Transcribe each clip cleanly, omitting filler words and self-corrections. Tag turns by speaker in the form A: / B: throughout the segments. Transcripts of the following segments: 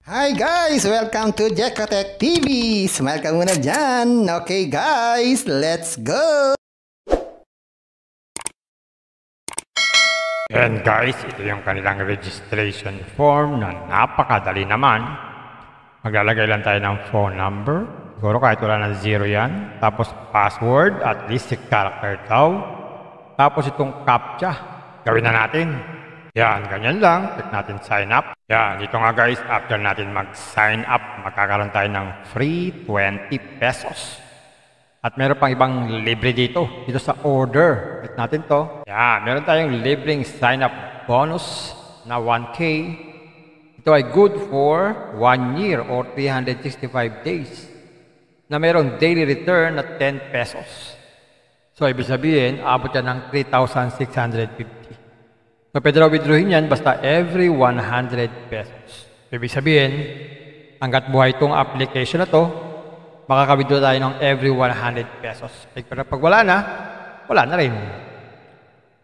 A: Hi guys! Welcome to Jekotech TV! Smile ka muna dyan! Okay guys, let's go!
B: And guys, ito yung kanilang registration form na napakadali naman. Maglalagay lang tayo ng phone number. Siguro kahit wala ng 0 yan. Tapos password, at least 6 character daw. Tapos itong CAPTCHA. Gawin na natin. Yan, ganyan lang. Click natin sign up. Yan, dito nga guys, after natin mag-sign up, magkakaroon tayo ng free 20 pesos. At meron pang ibang libre dito sa order. Click natin to. Yan, meron tayong libreng sign-up bonus na 1K. Ito ay good for 1 year or 365 days. Na merong daily return na 10 pesos. So, ibig sabihin, abot yan ng 3,650. So, pwede raw withdrawin yan basta every 100 pesos. Ibig sabihin, hanggat buhay itong application na to, makaka-withdraw tayo ng every 100 pesos. Pero pag wala na rin.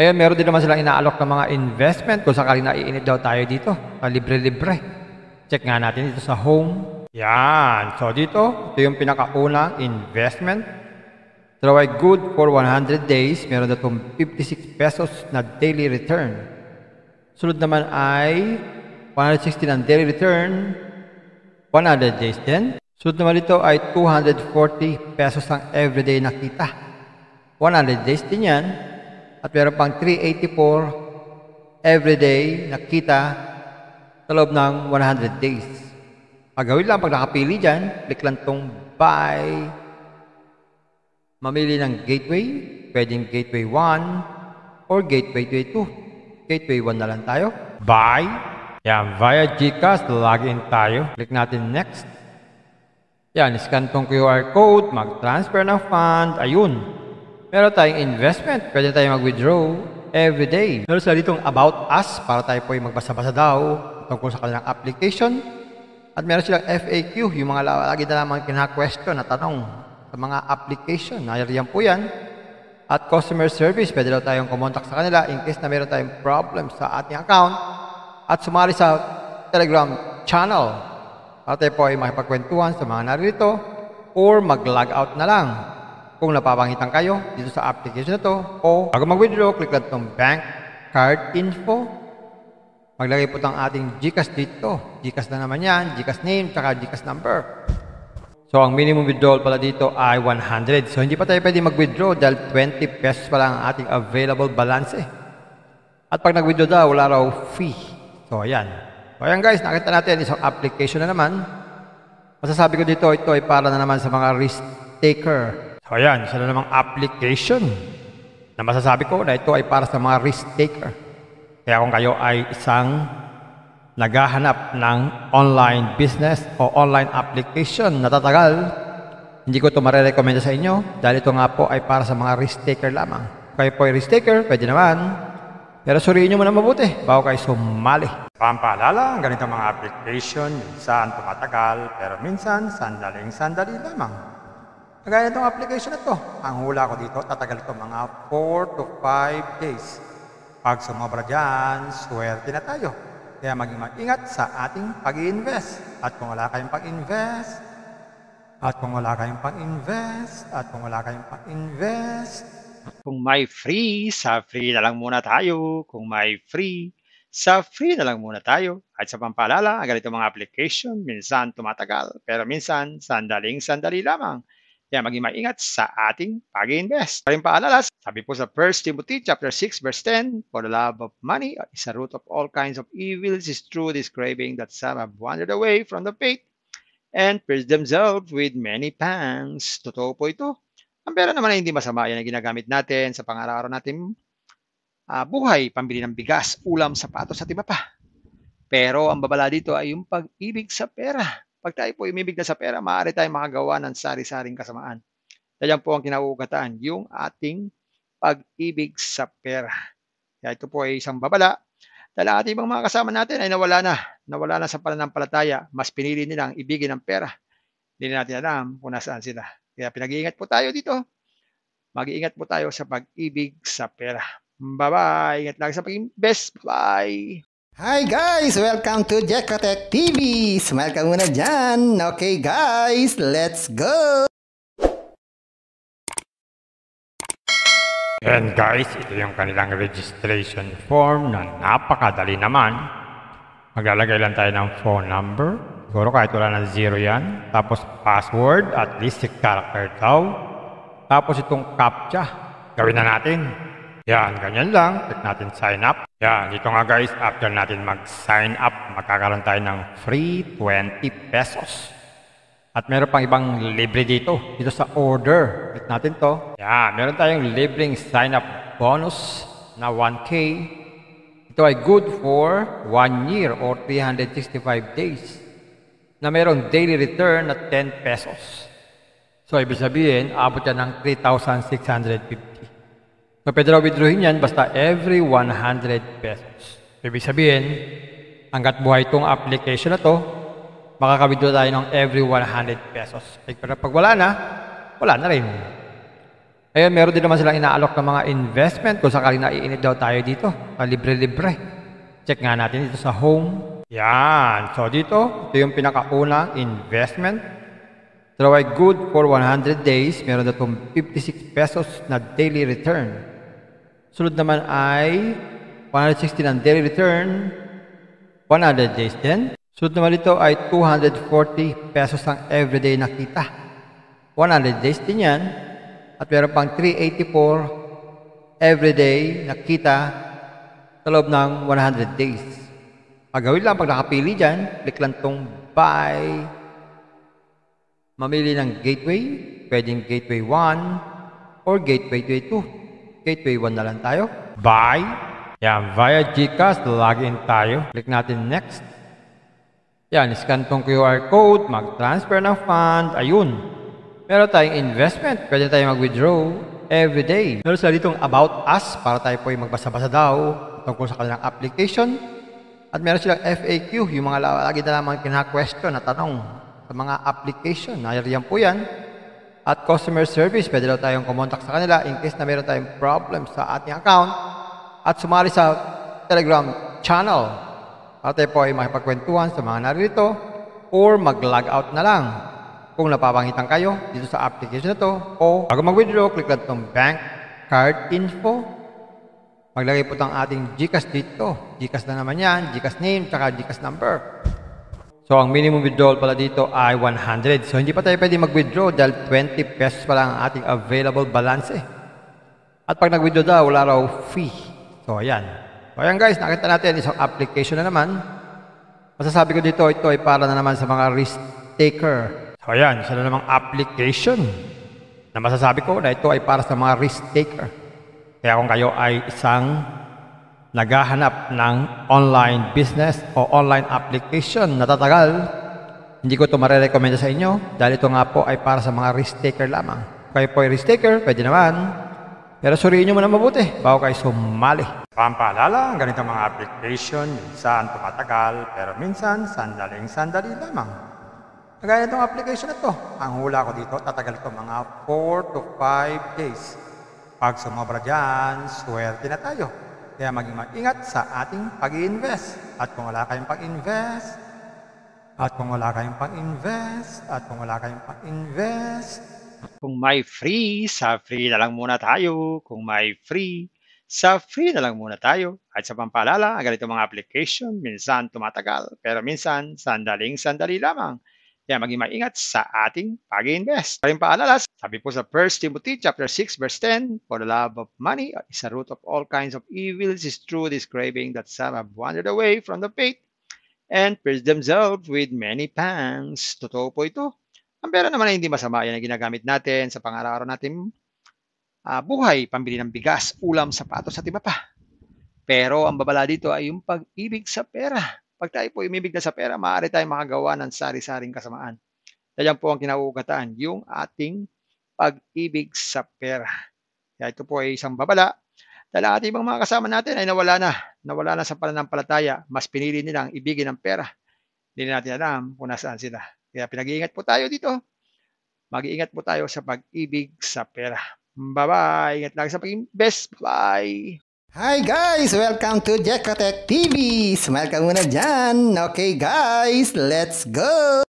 B: Ayun, meron din naman silang inaalok ng mga investment kung sakaling naiinip daw tayo dito. Libre-libre. Check nga natin dito sa home. Yan. So dito, ito yung pinakaunang investment. So ay good for 100 days. Meron na itong 56 pesos na daily return. Sunod naman ay 160 ng daily return. 100 days din. Sunod naman dito ay 240 pesos ang everyday na kita. 100 days din yan. At meron pang 384 everyday na kita sa loob ng 100 days. Pagawin lang pag nakapili dyan, click lang itong buy. Mamili ng gateway. Pwedeng gateway 1 or gateway 2. Gateway 1 na lang tayo. Buy. Yan, via GCash, login tayo. Click natin next. Yan, scan tong QR code, mag-transfer ng fund, ayun. Meron tayong investment, pwede tayong mag-withdraw every day. Meron sila ditong about us, para tayo po yung magbasa-basa daw tungkol sa kanilang application. At meron silang FAQ, yung mga lagi na naman kina-question na tanong sa mga application. Nariyan po yan. At customer service, pwede daw tayong kumontak sa kanila in case na meron tayong problem sa ating account. At sumali sa Telegram channel. Para tayo po ay makipagkwentuhan sa mga narito or mag-log out na lang kung napapangitan kayo dito sa application na to. O bago mag-withdraw, click lang itong bank card info. Maglagay po itong ating GCash dito. GCash na naman yan, GCash name, tsaka GCash number. So ang minimum withdrawal pala dito ay 100. So hindi pa tayo pwede mag-withdraw dahil 20 pesos pa lang ang ating available balance eh. At pag nag-withdraw daw, wala raw fee. So ayan. So ayan guys, nakita natin isang application na naman. Masasabi ko dito, ito ay para na naman sa mga risk taker. So ayan, isa na namang application na masasabi ko na ito ay para sa mga risk taker. Kaya kung kayo ay isang naghahanap ng online business o online application na tatagal, hindi ko ito marirekomenda sa inyo dahil ito nga po ay para sa mga risk taker lamang. Kung kayo po ay risk taker, pwede naman. Pero suriin nyo muna mabuti bago kayo sumali. Pampaalala, ang ganitong mga application, minsan tumatagal, pero minsan sandaling-sandali lamang. Kagaya itong application na to, ang hula ko dito, tatagal ito mga 4 to 5 days. Pag sumobra dyan, swerte na tayo. Kaya maging mag-ingat sa ating pag-i-invest. At kung wala kayong pag-invest, kung may free, sa free na lang muna tayo. Kung may free, sa free na lang muna tayo. At sa pampaalala, ang ganito mga application, minsan tumatagal, pero minsan sandaling-sandali lamang. Kaya maging maingat sa ating pag-invest. Paring paalala, sabi po sa 1 Timothy chapter 6 verse 10, for the love of money is a root of all kinds of evils, is true this craving that some have wandered away from the faith and pierced themselves with many pangs. Totoo po ito. Ang pera naman ay hindi masama. Yan ang ginagamit natin sa pang-araw-araw natin buhay, pambili ng bigas, ulam, sapatos at iba pa. Pero ang babala dito ay yung pag-ibig sa pera. Pag tayo po umibig na sa pera, maaari tayong makagawa ng sari-saring kasamaan. Dahil po ang kinauugatan, yung ating pag-ibig sa pera. Kaya ito po ay isang babala. Dahil ang ating ibang mga kasama natin ay nawala na sa pananampalataya. Mas pinili nilang ibigin ang pera. Hindi natin alam kung nasaan sila. Kaya pinag-iingat po tayo dito. Mag-iingat po tayo sa pag-ibig sa pera. Bye-bye. Ingat lagi sa pag-invest. Bye.
A: Hi guys! Welcome to Jekotech TV! Smile ka muna dyan! Okay guys, let's go!
B: And guys, ito yung kanilang registration form na napakadali naman. Maglalagay lang tayo ng phone number. Siguro kahit wala ng 0 yan. Tapos password, at least 6 character daw. Tapos itong CAPTCHA. Gawin na natin. Yan, ganyan lang. Click natin sign up. Yan, dito nga guys, after natin mag-sign up, magkakaroon tayo ng free 20 pesos. At meron pang ibang libre dito. Dito sa order. Click natin to. Yan, meron tayong libreng sign up bonus na 1K. Ito ay good for 1 year or 365 days. Na merong daily return na 10 pesos. So, ibig sabihin, abot yan ng 3,650. So, pwede raw withdrawin yan basta every 100 pesos. Ibig sabihin, hanggat buhay itong application na to, makaka-withdraw tayo ng every 100 pesos. Pero pag wala na rin. Ayun, meron din naman silang inaalok ng mga investment kung sakaling naiinip daw tayo dito. Libre-libre. Check nga natin dito sa home. Yan. So, dito, ito yung pinakaunang investment. So, ay good for 100 days. Meron na itong 56 pesos na daily return. Sunod naman ay 160 ng daily return. 100 days din. Sunod naman dito ay 240 pesos ang everyday na kita. 100 days din yan. At meron pang 384 everyday na kita sa loob ng 100 days. Pagawin lang, pag nakapili dyan, click lang itong buy. Mamili ng gateway. Pwedeng gateway 1 or gateway 2. Gateway 1 na lang tayo. Buy. Yan, via GCash, login tayo. Click natin next. Yan, scan tong QR code, mag-transfer ng fund, ayun. Meron tayong investment, pwede tayong mag-withdraw every day. Meron sila ditong about us, para tayo po yung magbasa-basa daw tungkol sa kanilang application. At meron silang FAQ, yung mga lagi na lamang kina-question na tanong sa mga application. Nariyan po yan. At customer service, pwede daw tayong kumontak sa kanila in case na meron tayong problem sa ating account. At sumali sa Telegram channel. Para tayo po ay makipagkwentuhan sa mga narito or mag-log out na lang kung napapangitan kayo dito sa application na to. O bago mag-withdraw, click lang itong bank card info. Maglagay po itong ating GCash dito. GCash na naman yan, GCash name, tsaka GCash number. So, ang minimum withdrawal pala dito ay 100. So, hindi pa tayo pwede mag-withdraw dahil 20 pesos pa lang ang ating available balance eh. At pag nag-withdraw daw, wala raw fee. So, ayan. So, ayan guys, nakita natin isang application na naman. Masasabi ko dito, ito ay para na naman sa mga risk taker. So, ayan, isa na namang application na masasabi ko na ito ay para sa mga risk taker. Kaya kung kayo ay isang naghahanap ng online business o online application na tatagal, hindi ko ito marirekomenda sa inyo dahil ito nga po ay para sa mga risk taker lamang. Kung kayo po ay risk taker, pwede naman. Pero suriin nyo muna mabuti bago kayo sumali. Pampaalala, ang ganitong mga application, minsan tumatagal, pero minsan sandaling-sandali lamang. Kagaya itong application na ito, ang hula ko dito, tatagal ito mga 4 to 5 days. Pag sumobra dyan, swerte na tayo. Kaya maging mag-ingat sa ating pag-i-invest. At kung wala kayong pag-invest,
C: kung may free, sa free na lang muna tayo. Kung may free, sa free na lang muna tayo. At sa pampaalala, ang ganito mga application, minsan tumatagal, pero minsan sandaling-sandali lamang. Kaya maging maingat sa ating pag-invest. Paring paalala, sabi po sa 1 Timothy chapter 6 verse 10, for the love of money is a root of all kinds of evils, is true this craving that some have wandered away from the faith and pierced themselves with many pangs. Totoo po ito. Ang pera naman ay hindi masama. Yan ang ginagamit natin sa pang-araw-araw natin buhay, pambili ng bigas, ulam, sapatos at iba pa. Pero ang babala dito ay yung pag-ibig sa pera. Pag tayo po umibig na sa pera, maaari tayong makagawa ng sari-saring kasamaan. Yan po ang kinauugatan, yung ating pag-ibig sa pera. Kaya ito po ay isang babala. Dahil ang ating ibang mga kasama natin ay nawala na sa pananampalataya. Mas pinili nilang ibigin ang pera. Hindi na natin alam kung nasaan sila. Kaya pinag-iingat po tayo dito. Mag-iingat po tayo sa pag-ibig sa pera. Bye-bye. Ingat lang sa pag-invest. Bye.
A: Hi guys! Welcome to Jekotech TV! Smile ka muna dyan! Okay guys, let's go!